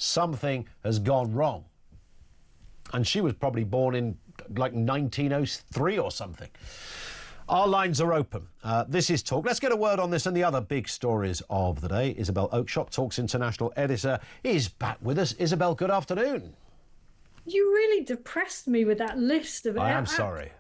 something has gone wrong. And she was probably born in like 1903 or something. Our lines are open. This is Talk. Let's get a word on this and the other big stories of the day. Isabel Oakeshott, Talk's international editor, is back with us. Isabel, good afternoon. You really depressed me with that list of it. I am sorry.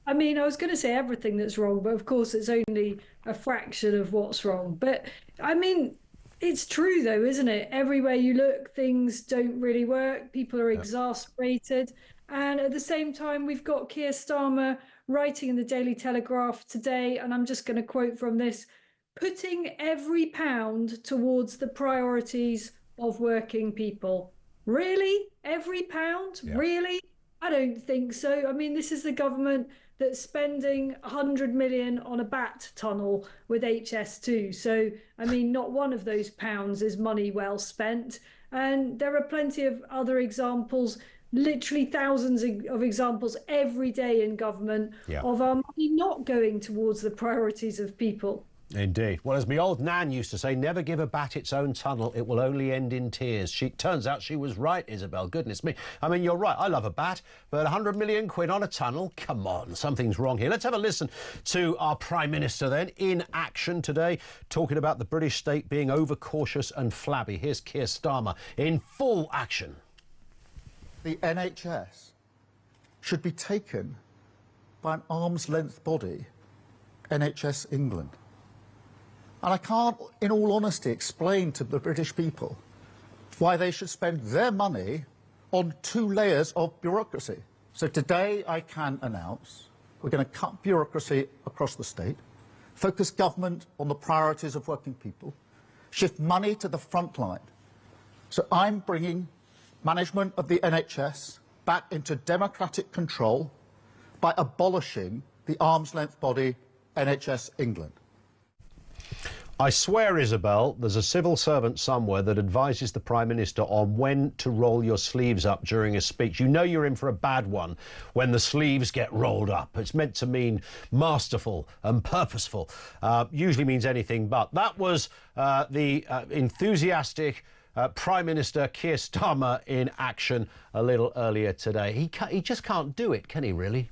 I mean, I was going to say everything that's wrong, but of course it's only a fraction of what's wrong. But I mean, it's true though, isn't it? Everywhere you look, things don't really work. People are exasperated. And at the same time, we've got Keir Starmer writing in the Daily Telegraph today, and I'm just going to quote from this, putting every pound towards the priorities of working people. Really? Every pound? Yeah. Really? I don't think so. I mean, this is the government that's spending 100 million on a bat tunnel with HS2. So, I mean, not one of those pounds is money well spent. And there are plenty of other examples, literally thousands of examples every day in government of our money not going towards the priorities of people. Indeed. Well, as my old nan used to say, never give a bat its own tunnel, it will only end in tears. Turns out she was right, Isabel, goodness me. I mean, you're right, I love a bat, but 100 million quid on a tunnel? Come on, something's wrong here. Let's have a listen to our Prime Minister then, in action today, talking about the British state being overcautious and flabby. Here's Keir Starmer in full action. The NHS should be taken by an arm's-length body, NHS England. And I can't, in all honesty, explain to the British people why they should spend their money on 2 layers of bureaucracy. So today I can announce we're going to cut bureaucracy across the state, focus government on the priorities of working people, shift money to the front line. So I'm bringing management of the NHS back into democratic control by abolishing the arm's-length body NHS England. I swear, Isabel, there's a civil servant somewhere that advises the Prime Minister on when to roll your sleeves up during a speech. You know you're in for a bad one when the sleeves get rolled up. It's meant to mean masterful and purposeful. Usually means anything but. That was the enthusiastic Prime Minister Keir Starmer in action a little earlier today. He just can't do it, can he, really?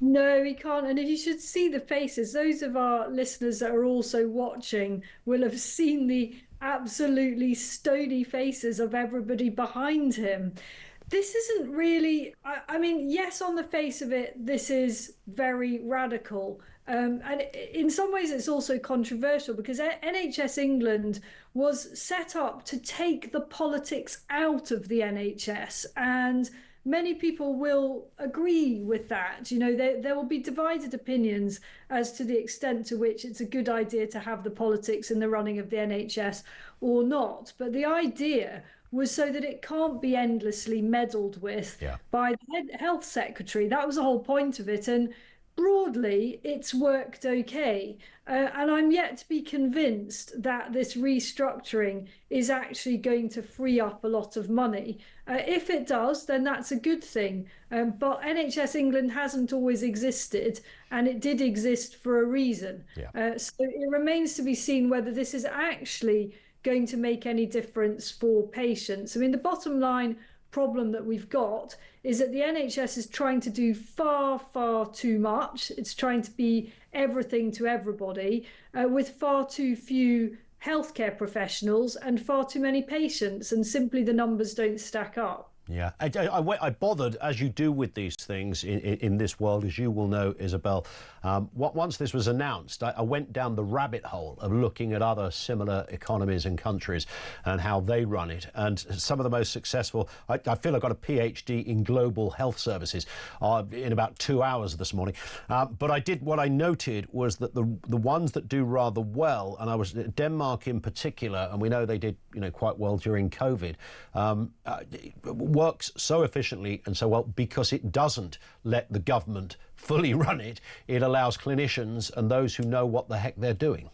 No, he can't. And if you should see the faces, those of our listeners that are also watching will have seen the absolutely stony faces of everybody behind him. This isn't really, I mean, yes, on the face of it, this is very radical. And in some ways, it's also controversial because NHS England was set up to take the politics out of the NHS, and many people will agree with that. You know, there will be divided opinions as to the extent to which it's a good idea to have the politics in the running of the NHS or not. But the idea was so that it can't be endlessly meddled with by the health secretary. That was the whole point of it. And broadly, it's worked okay. And I'm yet to be convinced that this restructuring is actually going to free up a lot of money. If it does, then that's a good thing. But NHS England hasn't always existed, and it did exist for a reason. So it remains to be seen whether this is actually going to make any difference for patients. I mean, the bottom line problem that we've got is that the NHS is trying to do far, far too much. It's trying to be everything to everybody with far too few healthcare professionals and far too many patients, and simply the numbers don't stack up. Yeah, I bothered, as you do with these things in this world, as you will know, Isabel. Once this was announced, I went down the rabbit hole of looking at other similar economies and countries and how they run it. And some of the most successful, I feel I got a PhD in global health services in about 2 hours this morning. But what I noted was that the ones that do rather well, and I was Denmark in particular, and we know they did quite well during COVID, works so efficiently and so well because it doesn't let the government fully run it. It allows clinicians and those who know what the heck they're doing.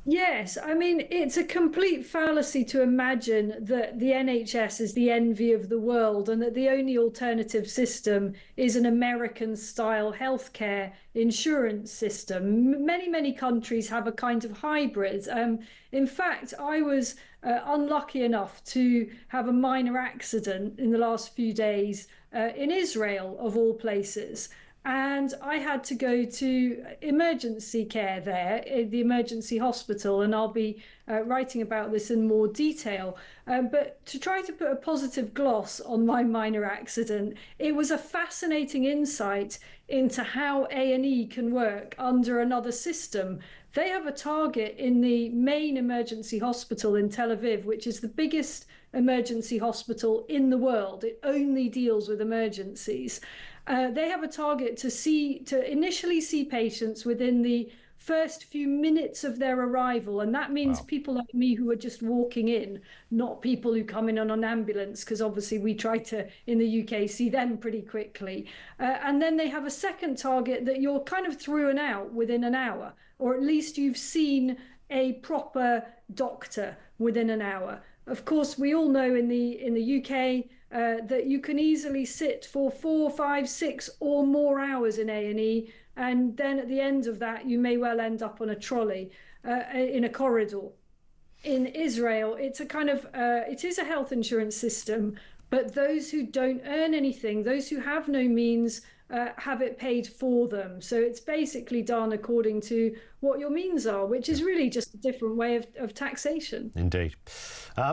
Yes, I mean, it's a complete fallacy to imagine that the NHS is the envy of the world and that the only alternative system is an American-style healthcare insurance system. Many countries have a kind of hybrid. In fact, I was unlucky enough to have a minor accident in the last few days in Israel, of all places. And I had to go to emergency care there, the emergency hospital, and I'll be writing about this in more detail. But to try to put a positive gloss on my minor accident, it was a fascinating insight into how A&E can work under another system. They have a target in the main emergency hospital in Tel Aviv, which is the biggest emergency hospital in the world. It only deals with emergencies. They have a target to initially see patients within the first few minutes of their arrival, and that means people like me who are just walking in, not people who come in on an ambulance, because obviously we try to, in the UK, see them pretty quickly. And then they have a second target that you're kind of through and out within an hour, or at least you've seen a proper doctor within an hour. Of course, we all know in the UK that you can easily sit for 4, 5, 6 or more hours in A&E, and then at the end of that, you may well end up on a trolley in a corridor. In Israel, it's a kind of it is a health insurance system, but those who don't earn anything, those who have no means, have it paid for them. So it's basically done according to what your means are, which is really just a different way of taxation. Indeed.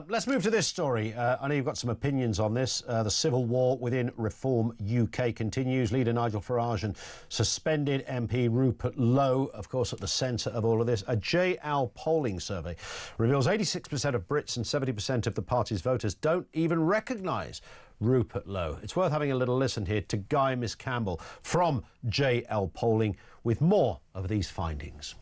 Let's move to this story. I know you've got some opinions on this. The civil war within Reform UK continues. Leader Nigel Farage and suspended MP Rupert Lowe, of course, at the centre of all of this. A JL polling survey reveals 86% of Brits and 70% of the party's voters don't even recognise Rupert Lowe. It's worth having a little listen here to Guy Miscampbell from JL Polling with more of these findings.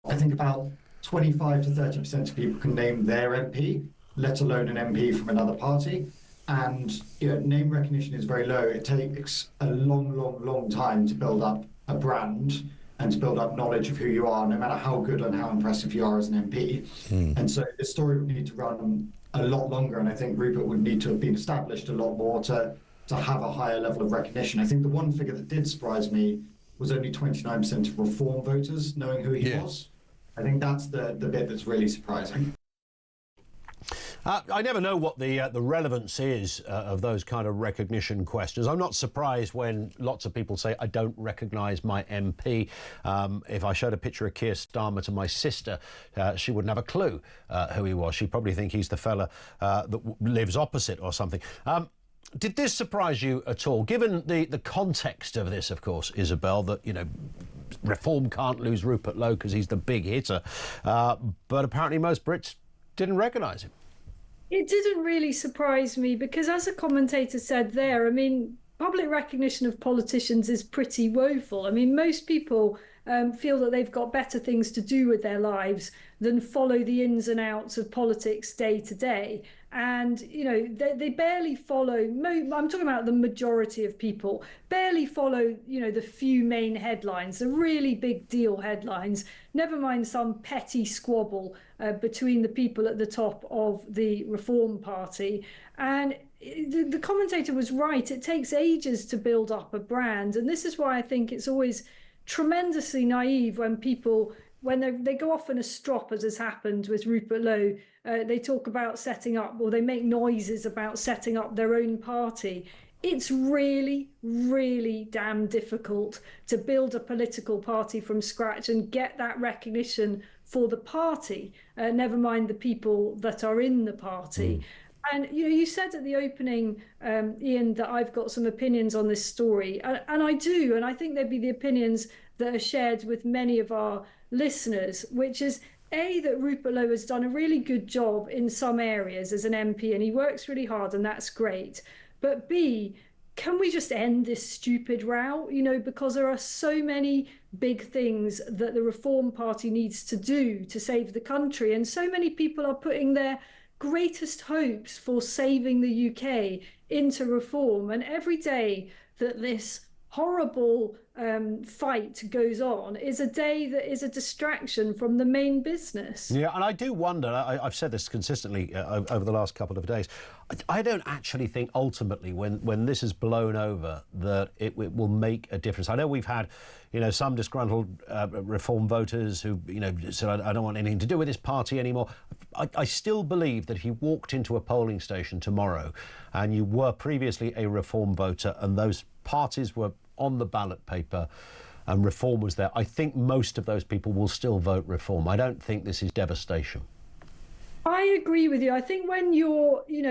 I think about 25 to 30% of people can name their MP, let alone an MP from another party. And name recognition is very low. It takes a long time to build up a brand and to build up knowledge of who you are, no matter how good and how impressive you are as an MP. And so this story would need to run a lot longer, and I think Rupert would need to have been established a lot more to have a higher level of recognition. I think the one figure that did surprise me was only 29% of Reform voters knowing who he was. I think that's the bit that's really surprising. I never know what the relevance is of those kind of recognition questions. I'm not surprised when lots of people say, I don't recognise my MP. If I showed a picture of Keir Starmer to my sister, she wouldn't have a clue who he was. She'd probably think he's the fella that lives opposite or something. Did this surprise you at all, given the context of this, of course, Isabel, that, Reform can't lose Rupert Lowe because he's the big hitter, but apparently most Brits didn't recognise him? It didn't really surprise me because, as a commentator said there, I mean, public recognition of politicians is pretty woeful. I mean, most people feel that they've got better things to do with their lives than follow the ins and outs of politics day to day. And, they barely follow, I'm talking about the majority of people, barely follow, the few main headlines, the really big deal headlines, never mind some petty squabble between the people at the top of the Reform Party. And the commentator was right. It takes ages to build up a brand. And this is why I think it's always tremendously naive when people, when they go off in a strop, as has happened with Rupert Lowe, they talk about setting up, or they make noises about setting up their own party. It's really, really damn difficult to build a political party from scratch and get that recognition for the party, never mind the people that are in the party. And you said at the opening, Ian, that I've got some opinions on this story, and I do, and I think they'd be the opinions that are shared with many of our listeners, which is A, that Rupert Lowe has done a really good job in some areas as an MP, and he works really hard, and that's great. But B, can we just end this stupid row? Because there are so many big things that the Reform Party needs to do to save the country, and so many people are putting their greatest hopes for saving the UK into Reform. And every day that this horrible fight goes on is a day that is a distraction from the main business. Yeah, and I do wonder, I've said this consistently over the last couple of days, I don't actually think ultimately when this is blown over that it will make a difference. I know we've had, some disgruntled Reform voters who, said, I don't want anything to do with this party anymore. I still believe that if you walked into a polling station tomorrow and you were previously a Reform voter and those parties were on the ballot paper and Reform was there, I think most of those people will still vote Reform. I don't think this is devastation. I agree with you. I think when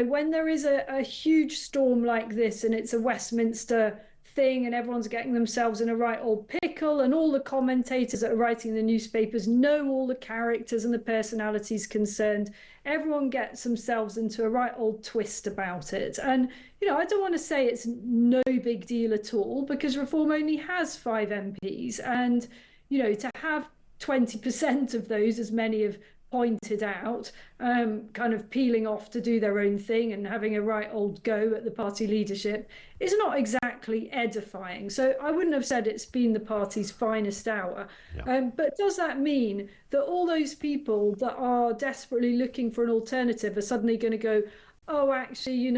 when there is a huge storm like this and it's a Westminster thing and everyone's getting themselves in a right old pickle and all the commentators that are writing the newspapers know all the characters and the personalities concerned, everyone gets themselves into a right old twist about it. And, I don't want to say it's no big deal at all because Reform only has 5 MPs. And, to have 20% of those, as many have pointed out, kind of peeling off to do their own thing and having a right old go at the party leadership is not exactly edifying. So I wouldn't have said it's been the party's finest hour. Yeah. But does that mean that all those people that are desperately looking for an alternative are suddenly going to go, oh, actually,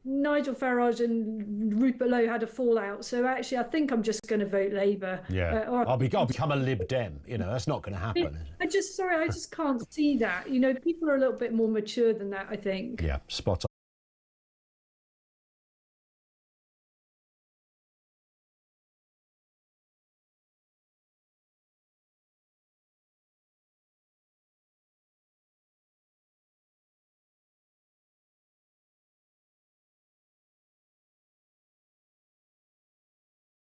Nigel Farage and Rupert Lowe had a fallout, so actually I think I'm just going to vote Labour. Yeah, I'll become a Lib Dem. That's not going to happen. I just can't see that. People are a little bit more mature than that, I think. Yeah, spot on.